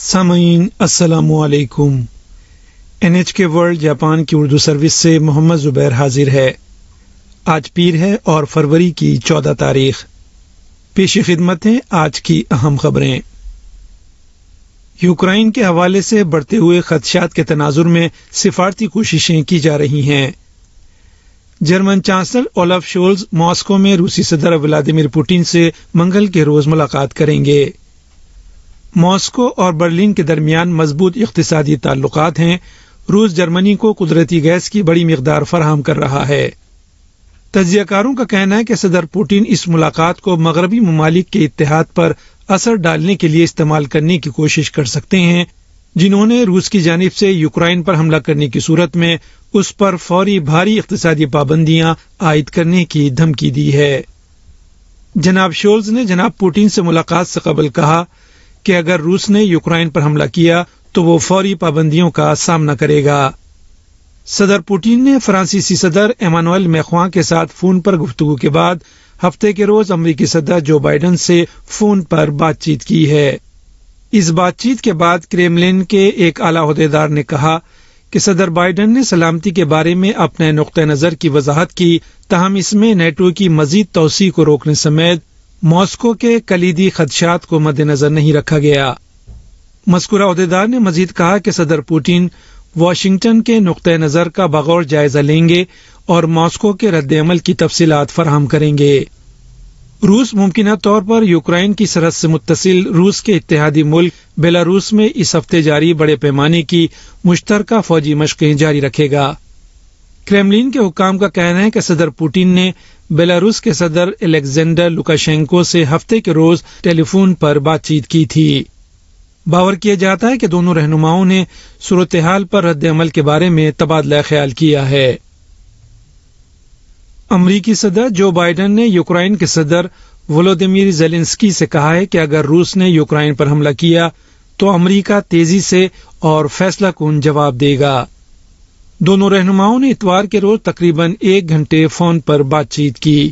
سامعین السلام علیکم۔ NHK ورلڈ جاپان کی اردو سروس سے محمد زبیر حاضر ہے۔ آج پیر ہے اور فروری کی 14 تاریخ۔ پیش خدمت ہیں آج کی اہم خبریں۔ یوکرائن کے حوالے سے بڑھتے ہوئے خدشات کے تناظر میں سفارتی کوششیں کی جا رہی ہیں۔ German chancellor Olaf Scholz Moscow میں روسی صدر ولادیمیر پوٹن سے منگل کے روز ملاقات کریں گے۔ ماسکو اور برلن کے درمیان مضبوط اقتصادی تعلقات ہیں۔ روس جرمنی کو قدرتی گیس کی بڑی مقدار فراہم کر رہا ہے۔ تجزیہ کاروں کا کہنا ہے کہ صدر پوٹن اس ملاقات کو مغربی ممالک کے اتحاد پر اثر ڈالنے کے لیے استعمال کرنے کی کوشش کر سکتے ہیں، جنہوں نے روس کی جانب سے یوکرائن پر حملہ کرنے کی صورت میں اس پر فوری بھاری اقتصادی پابندیاں عائد کرنے کی دھمکی دی ہے۔ جناب شولز نے جناب پوٹن سے ملاقات سے قبل کہا کہ اگر روس نے یوکرائن پر حملہ کیا تو وہ فوری پابندیوں کا سامنا کرے گا۔ صدر پوٹن نے فرانسیسی صدر ایمانوئل میخواں کے ساتھ فون پر گفتگو کے بعد ہفتے کے روز امریکی صدر جو بائیڈن سے فون پر بات چیت کی ہے۔ اس بات چیت کے بعد کریملن کے ایک اعلیٰ عہدیدار نے کہا کہ صدر بائیڈن نے سلامتی کے بارے میں اپنے نقطہ نظر کی وضاحت کی، تاہم اس میں نیٹو کی مزید توسیع کو روکنے سمیت ماسکو کے کلیدی خدشات کو مد نظر نہیں رکھا گیا۔ مذکورہ عہدیدار نے مزید کہا کہ صدر پوٹن واشنگٹن کے نقطہ نظر کا بغور جائزہ لیں گے اور ماسکو کے رد عمل کی تفصیلات فراہم کریں گے۔ روس ممکنہ طور پر یوکرائن کی سرحد سے متصل روس کے اتحادی ملک بیلاروس میں اس ہفتے جاری بڑے پیمانے کی مشترکہ فوجی مشقیں جاری رکھے گا۔ کریملن کے حکام کا کہنا ہے کہ صدر پوٹن نے بیلاروس کے صدر الیگزینڈر لوکاشینکو سے ہفتے کے روز ٹیلی فون پر بات چیت کی تھی۔ باور کیا جاتا ہے کہ دونوں رہنماؤں نے صورتحال پر رد عمل کے بارے میں تبادلہ خیال کیا ہے۔ امریکی صدر جو بائیڈن نے یوکرائن کے صدر ولودیمیر زیلنسکی سے کہا ہے کہ اگر روس نے یوکرائن پر حملہ کیا تو امریکہ تیزی سے اور فیصلہ کن جواب دے گا۔ دونوں رہنماؤں نے اتوار کے روز تقریباً 1 گھنٹے فون پر بات چیت کی۔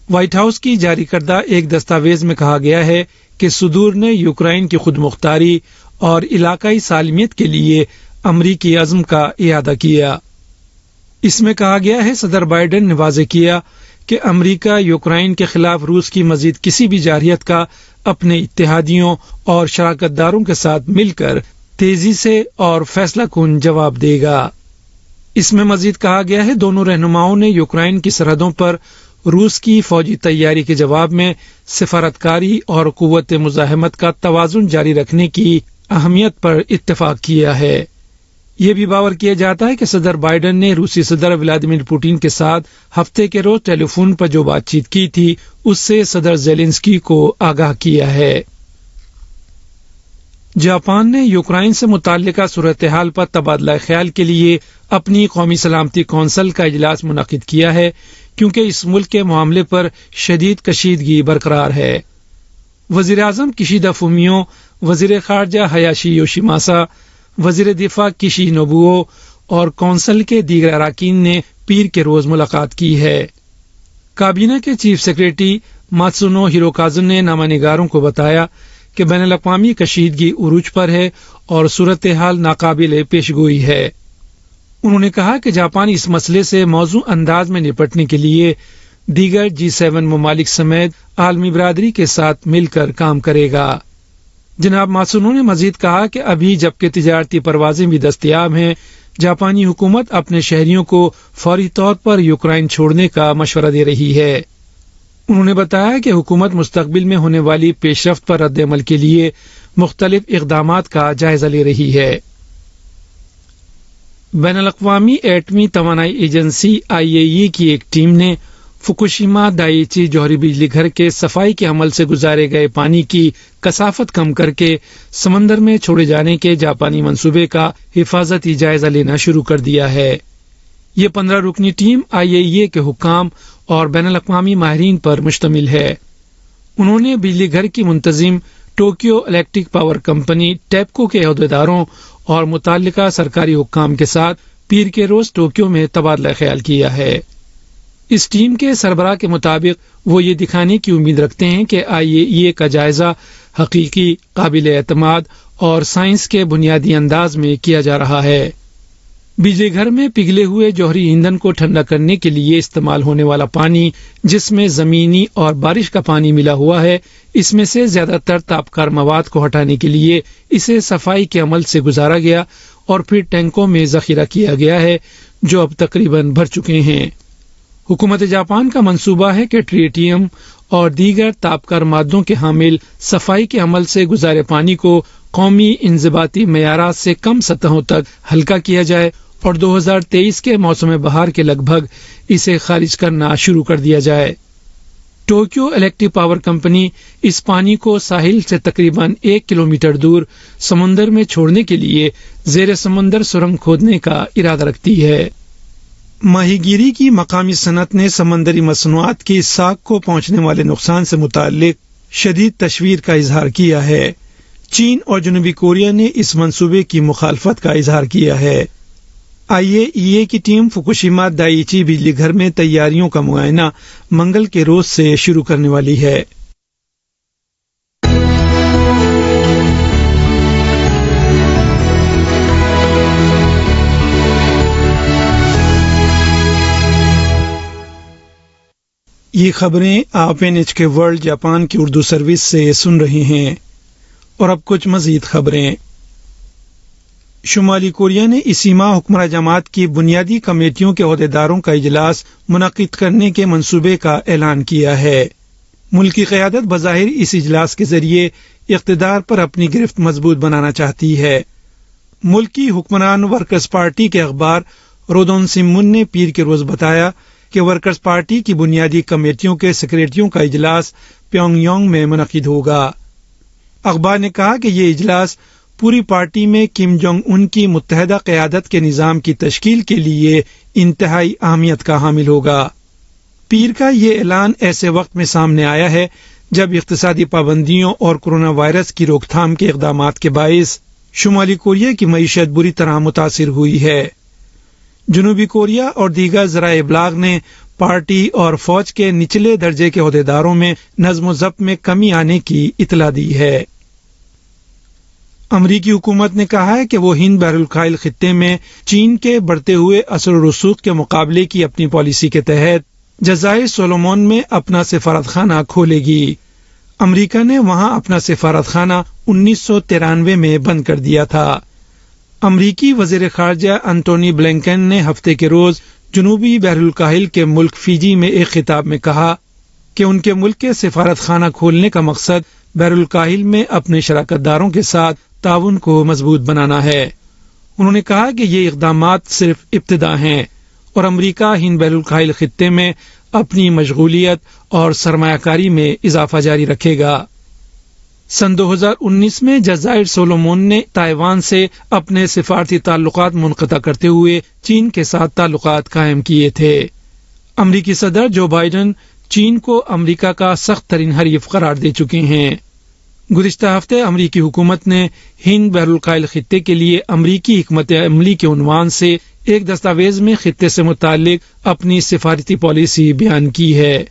وائٹ ہاؤس کی جاری کردہ ایک دستاویز میں کہا گیا ہے کہ صدور نے یوکرائن کی خود مختاری اور علاقائی سالمیت کے لیے امریکی عزم کا اعادہ کیا۔ اس میں کہا گیا ہے صدر بائیڈن نے واضح کیا کہ امریکہ یوکرائن کے خلاف روس کی مزید کسی بھی جارحیت کا اپنے اتحادیوں اور شراکت داروں کے ساتھ مل کر تیزی سے اور فیصلہ کن جواب دے گا۔ اس میں مزید کہا گیا ہے دونوں رہنماؤں نے یوکرائن کی سرحدوں پر روس کی فوجی تیاری کے جواب میں سفارتکاری اور قوت مزاحمت کا توازن جاری رکھنے کی اہمیت پر اتفاق کیا ہے۔ یہ بھی باور کیا جاتا ہے کہ صدر بائیڈن نے روسی صدر ولادیمیر پوٹن کے ساتھ ہفتے کے روز ٹیلی فون پر جو بات چیت کی تھی اس سے صدر زیلنسکی کو آگاہ کیا ہے۔ جاپان نے یوکرائن سے متعلقہ صورتحال پر تبادلہ خیال کے لیے اپنی قومی سلامتی کونسل کا اجلاس منعقد کیا ہے، کیونکہ اس ملک کے معاملے پر شدید کشیدگی برقرار ہے۔ وزیر اعظم کشیدا فومیو، وزیر خارجہ ہایاشی یوشیماسا، وزیر دفاع کشی نوبوو اور کونسل کے دیگر اراکین نے پیر کے روز ملاقات کی ہے۔ کابینہ کے چیف سیکریٹری ماتسونو ہیروکازو نے نامہ نگاروں کو بتایا کہ بین الاقوامی کشیدگی عروج پر ہے اور صورتحال ناقابل پیش گوئی ہے۔ انہوں نے کہا کہ جاپان اس مسئلے سے موزوں انداز میں نپٹنے کے لیے دیگر G7 ممالک سمیت عالمی برادری کے ساتھ مل کر کام کرے گا۔ جناب ماتسونو نے مزید کہا کہ ابھی جبکہ تجارتی پروازیں بھی دستیاب ہیں، جاپانی حکومت اپنے شہریوں کو فوری طور پر یوکرائن چھوڑنے کا مشورہ دے رہی ہے۔ انہوں نے بتایا کہ حکومت مستقبل میں ہونے والی پیش رفت پر رد عمل کے لیے مختلف اقدامات کا جائزہ لے رہی ہے۔ بین الاقوامی ایٹمی توانائی ایجنسی IAEA کی ایک ٹیم نے فوکوشیما دائیچی جوہری بجلی گھر کے صفائی کے عمل سے گزارے گئے پانی کی کثافت کم کر کے سمندر میں چھوڑے جانے کے جاپانی منصوبے کا حفاظتی جائزہ لینا شروع کر دیا ہے۔ یہ 15 رکنی ٹیم IAEA کے حکام اور بین الاقوامی ماہرین پر مشتمل ہے۔ انہوں نے بجلی گھر کی منتظم ٹوکیو الیکٹرک پاور کمپنی ٹیپکو کے عہدیداروں اور متعلقہ سرکاری حکام کے ساتھ پیر کے روز ٹوکیو میں تبادلہ خیال کیا ہے۔ اس ٹیم کے سربراہ کے مطابق وہ یہ دکھانے کی امید رکھتے ہیں کہ IAEA کا جائزہ حقیقی، قابل اعتماد اور سائنس کے بنیادی انداز میں کیا جا رہا ہے۔ بجلی گھر میں پگھلے ہوئے جوہری ایندھن کو ٹھنڈا کرنے کے لیے استعمال ہونے والا پانی، جس میں زمینی اور بارش کا پانی ملا ہوا ہے، اس میں سے زیادہ تر تابکار مواد کو ہٹانے کے لیے اسے صفائی کے عمل سے گزارا گیا اور پھر ٹینکوں میں ذخیرہ کیا گیا ہے، جو اب تقریباً بھر چکے ہیں۔ حکومت جاپان کا منصوبہ ہے کہ ٹریٹیم اور دیگر تابکار مادوں کے حامل صفائی کے عمل سے گزارے پانی کو قومی انضباطی معیارات سے کم سطحوں تک ہلکا کیا جائے اور 2023 کے موسم بہار کے لگ بھگ اسے خارج کرنا شروع کر دیا جائے۔ ٹوکیو الیکٹرک پاور کمپنی اس پانی کو ساحل سے تقریباً 1 کلومیٹر دور سمندر میں چھوڑنے کے لیے زیر سمندر سرنگ کھودنے کا ارادہ رکھتی ہے۔ ماہی گیری کی مقامی صنعت نے سمندری مصنوعات کی ساکھ کو پہنچنے والے نقصان سے متعلق شدید تشویر کا اظہار کیا ہے۔ چین اور جنوبی کوریا نے اس منصوبے کی مخالفت کا اظہار کیا ہے۔ IAEA کی ٹیم فوکوشیما دائیچی بجلی گھر میں تیاریوں کا معائنہ منگل کے روز سے شروع کرنے والی ہے۔ یہ خبریں آپ NHK ورلڈ جاپان کی اردو سروس سے سن رہے ہیں، اور اب کچھ مزید خبریں۔ شمالی کوریا نے اسی ماہ حکمراں جماعت کی بنیادی کمیٹیوں کے عہدیداروں کا اجلاس منعقد کرنے کے منصوبے کا اعلان کیا ہے۔ ملکی قیادت بظاہر اس اجلاس کے ذریعے اقتدار پر اپنی گرفت مضبوط بنانا چاہتی ہے۔ ملکی حکمران ورکرز پارٹی کے اخبار رودون سمون نے پیر کے روز بتایا کہ ورکرز پارٹی کی بنیادی کمیٹیوں کے سیکریٹریوں کا اجلاس پیونگ یانگ میں منعقد ہوگا۔ اخبار نے کہا کہ یہ اجلاس پوری پارٹی میں کم جونگ ان کی متحدہ قیادت کے نظام کی تشکیل کے لیے انتہائی اہمیت کا حامل ہوگا۔ پیر کا یہ اعلان ایسے وقت میں سامنے آیا ہے جب اقتصادی پابندیوں اور کورونا وائرس کی روک تھام کے اقدامات کے باعث شمالی کوریا کی معیشت بری طرح متاثر ہوئی ہے۔ جنوبی کوریا اور دیگر ذرائع ابلاغ نے پارٹی اور فوج کے نچلے درجے کے عہدیداروں میں نظم و ضبط میں کمی آنے کی اطلاع دی ہے۔ امریکی حکومت نے کہا ہے کہ وہ ہند بحر الکاہل خطے میں چین کے بڑھتے ہوئے اثر و رسوخ کے مقابلے کی اپنی پالیسی کے تحت جزائر سولومون میں اپنا سفارت خانہ کھولے گی۔ امریکہ نے وہاں اپنا سفارت خانہ 1993 میں بند کر دیا تھا۔ امریکی وزیر خارجہ انٹونی بلنکن نے ہفتے کے روز جنوبی بحر الکاہل کے ملک فیجی میں ایک خطاب میں کہا کہ ان کے ملک کے سفارت خانہ کھولنے کا مقصد بحر الکاہل میں اپنے شراکت داروں کے ساتھ تعاون کو مضبوط بنانا ہے۔ انہوں نے کہا کہ یہ اقدامات صرف ابتدا ہیں اور امریکہ ہند بحر الکاہل خطے میں اپنی مشغولیت اور سرمایہ کاری میں اضافہ جاری رکھے گا۔ سن 2019 میں جزائر سولومون نے تائیوان سے اپنے سفارتی تعلقات منقطع کرتے ہوئے چین کے ساتھ تعلقات قائم کیے تھے۔ امریکی صدر جو بائیڈن چین کو امریکہ کا سخت ترین حریف قرار دے چکے ہیں۔ گزشتہ ہفتے امریکی حکومت نے ہند بحر الکاہل خطے کے لیے امریکی حکمت عملی کے عنوان سے ایک دستاویز میں خطے سے متعلق اپنی سفارتی پالیسی بیان کی ہے۔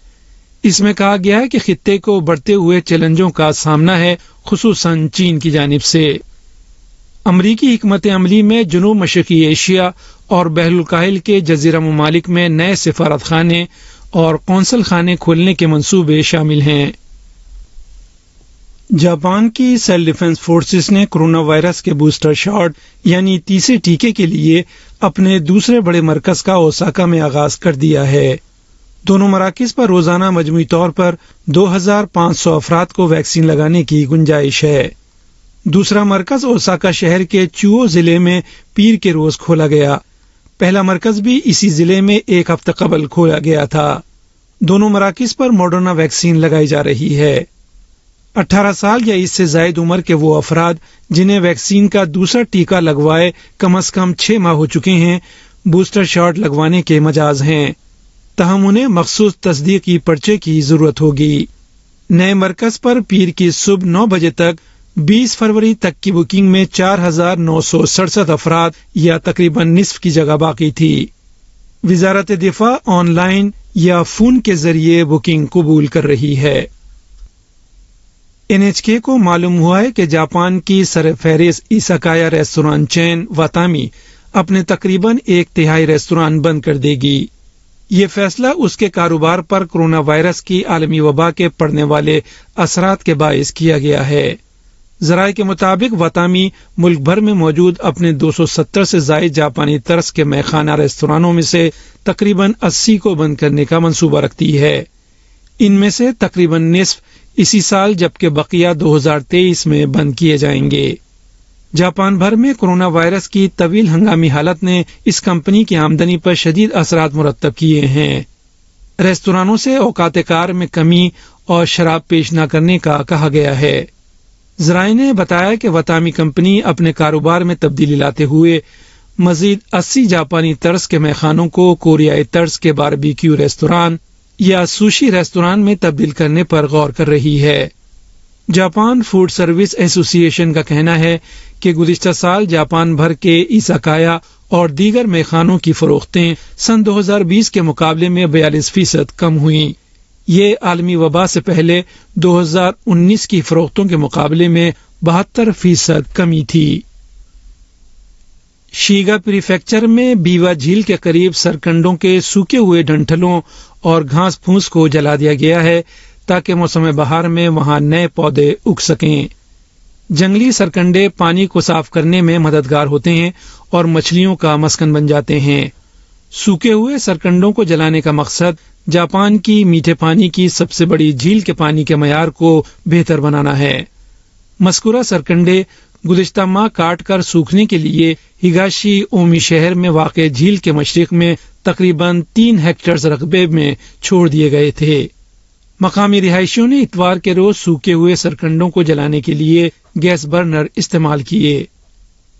اس میں کہا گیا ہے کہ خطے کو بڑھتے ہوئے چیلنجوں کا سامنا ہے، خصوصاً چین کی جانب سے۔ امریکی حکمت عملی میں جنوب مشرقی ایشیا اور بحر الکاہل کے جزیرہ ممالک میں نئے سفارت خانے اور قونصل خانے کھولنے کے منصوبے شامل ہیں۔ جاپان کی سیل ڈیفنس فورسز نے کورونا وائرس کے بوسٹر شاٹ یعنی تیسرے ٹیکے کے لیے اپنے دوسرے بڑے مرکز کا اوساکا میں آغاز کر دیا ہے۔ دونوں مراکز پر روزانہ مجموعی طور پر 2500 افراد کو ویکسین لگانے کی گنجائش ہے۔ دوسرا مرکز اوساکا شہر کے چوؤ ضلع میں پیر کے روز کھولا گیا۔ پہلا مرکز بھی اسی ضلع میں ایک ہفتہ قبل کھولا گیا تھا۔ دونوں مراکز پر ماڈرنا ویکسین لگائی جا رہی ہے۔ 18 سال یا اس سے زائد عمر کے وہ افراد جنہیں ویکسین کا دوسرا ٹیکہ لگوائے کم از کم 6 ماہ ہو چکے ہیں، بوسٹر شاٹ لگوانے کے مجاز ہیں، تاہم انہیں مخصوص تصدیقی پرچے کی ضرورت ہوگی۔ نئے مرکز پر پیر کی صبح 9 بجے تک 20 فروری تک کی بکنگ میں 4967 افراد یا تقریباً نصف کی جگہ باقی تھی۔ وزارت دفاع آن لائن یا فون کے ذریعے بکنگ قبول کر رہی ہے۔ NHK کو معلوم ہوا ہے کہ جاپان کی سرفہرست ایساکایا ریستوران چین واتامی اپنے تقریباً 1/3 ریستوران بند کر دے گی۔ یہ فیصلہ اس کے کاروبار پر کورونا وائرس کی عالمی وبا کے پڑنے والے اثرات کے باعث کیا گیا ہے۔ ذرائع کے مطابق واتامی ملک بھر میں موجود اپنے 270 سے زائد جاپانی طرز کے میخانہ ریستورانوں میں سے تقریباً 80 کو بند کرنے کا منصوبہ رکھتی ہے۔ ان میں سے تقریباً نصف اسی سال جبکہ بقیہ 2023 میں بند کیے جائیں گے۔ جاپان بھر میں کورونا وائرس کی طویل ہنگامی حالت نے اس کمپنی کی آمدنی پر شدید اثرات مرتب کیے ہیں۔ ریستورانوں سے اوقات کار میں کمی اور شراب پیش نہ کرنے کا کہا گیا ہے۔ ذرائع نے بتایا کہ واتامی کمپنی اپنے کاروبار میں تبدیلی لاتے ہوئے مزید 80 جاپانی طرز کے میخانوں کو کوریائی طرز کے باربیکیو ریستوران یا سوشی ریستوران میں تبدیل کرنے پر غور کر رہی ہے۔ جاپان فوڈ سروس ایسوسی ایشن کا کہنا ہے کہ گزشتہ سال جاپان بھر کے ایساکایا اور دیگر میخانوں کی فروختیں سن 2020 کے مقابلے میں 42% کم ہوئیں۔ یہ عالمی وبا سے پہلے 2019 کی فروختوں کے مقابلے میں 72% کمی تھی۔ شیگا پریفیکچر میں بیوا جھیل کے قریب سرکنڈوں کے سوکھے ہوئے ڈنٹھلوں اور گھاس پھوس کو جلا دیا گیا ہے تاکہ موسم بہار میں وہاں نئے پودے اگ سکیں۔ جنگلی سرکنڈے پانی کو صاف کرنے میں مددگار ہوتے ہیں اور مچھلیوں کا مسکن بن جاتے ہیں۔ سوکھے ہوئے سرکنڈوں کو جلانے کا مقصد جاپان کی میٹھے پانی کی سب سے بڑی جھیل کے پانی کے معیار کو بہتر بنانا ہے۔ مذکورہ سرکنڈے گزشتہ ماہ کاٹ کر سوکھنے کے لیے ہگاشی اومی شہر میں واقع جھیل کے مشرق میں تقریباً 3 ہیکٹر رقبے میں چھوڑ دیے گئے تھے۔ مقامی رہائشیوں نے اتوار کے روز سوکھے ہوئے سرکنڈوں کو جلانے کے لیے گیس برنر استعمال کیے۔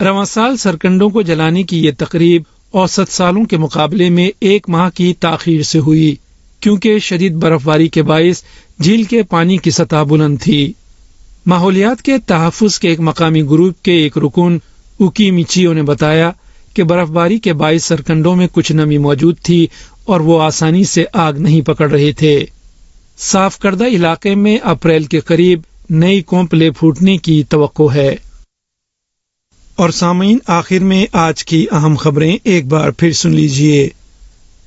رواں سال سرکنڈوں کو جلانے کی یہ تقریب اوسط سالوں کے مقابلے میں 1 ماہ کی تاخیر سے ہوئی کیونکہ شدید برف باری کے باعث جھیل کے پانی کی سطح بلند تھی۔ ماحولیات کے تحفظ کے ایک مقامی گروپ کے ایک رکن اوکی میچیو نے بتایا کہ برف باری کے باعث سرکنڈوں میں کچھ نمی موجود تھی اور وہ آسانی سے آگ نہیں پکڑ رہے تھے۔ صاف کردہ علاقے میں اپریل کے قریب نئی کونپلے پھوٹنے کی توقع ہے۔ اور سامعین، آخر میں آج کی اہم خبریں ایک بار پھر سن لیجیے۔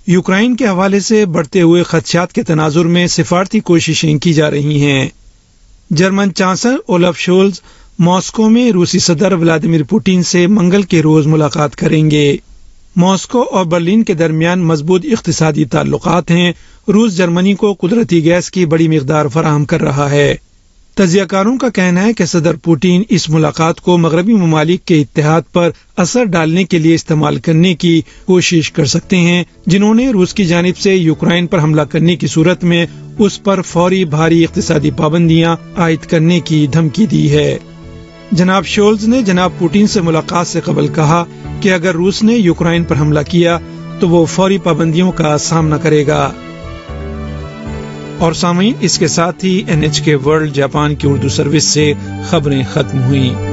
یوکرائن کے حوالے سے بڑھتے ہوئے خدشات کے تناظر میں سفارتی کوششیں کی جا رہی ہیں۔ German chancellor Olaf Scholz Moscow میں روسی صدر ولادیمیر پوٹن سے منگل کے روز ملاقات کریں گے۔ ماسکو اور برلن کے درمیان مضبوط اقتصادی تعلقات ہیں۔ روس جرمنی کو قدرتی گیس کی بڑی مقدار فراہم کر رہا ہے۔ تجزیہ کاروں کا کہنا ہے کہ صدر پوٹن اس ملاقات کو مغربی ممالک کے اتحاد پر اثر ڈالنے کے لیے استعمال کرنے کی کوشش کر سکتے ہیں، جنہوں نے روس کی جانب سے یوکرائن پر حملہ کرنے کی صورت میں اس پر فوری بھاری اقتصادی پابندیاں عائد کرنے کی دھمکی دی ہے۔ جناب شولز نے جناب پوٹن سے ملاقات سے قبل کہا کہ اگر روس نے یوکرائن پر حملہ کیا تو وہ فوری پابندیوں کا سامنا کرے گا۔ اور سامعین، اس کے ساتھ ہی NHK ورلڈ جاپان کی اردو سروس سے خبریں ختم ہوئیں۔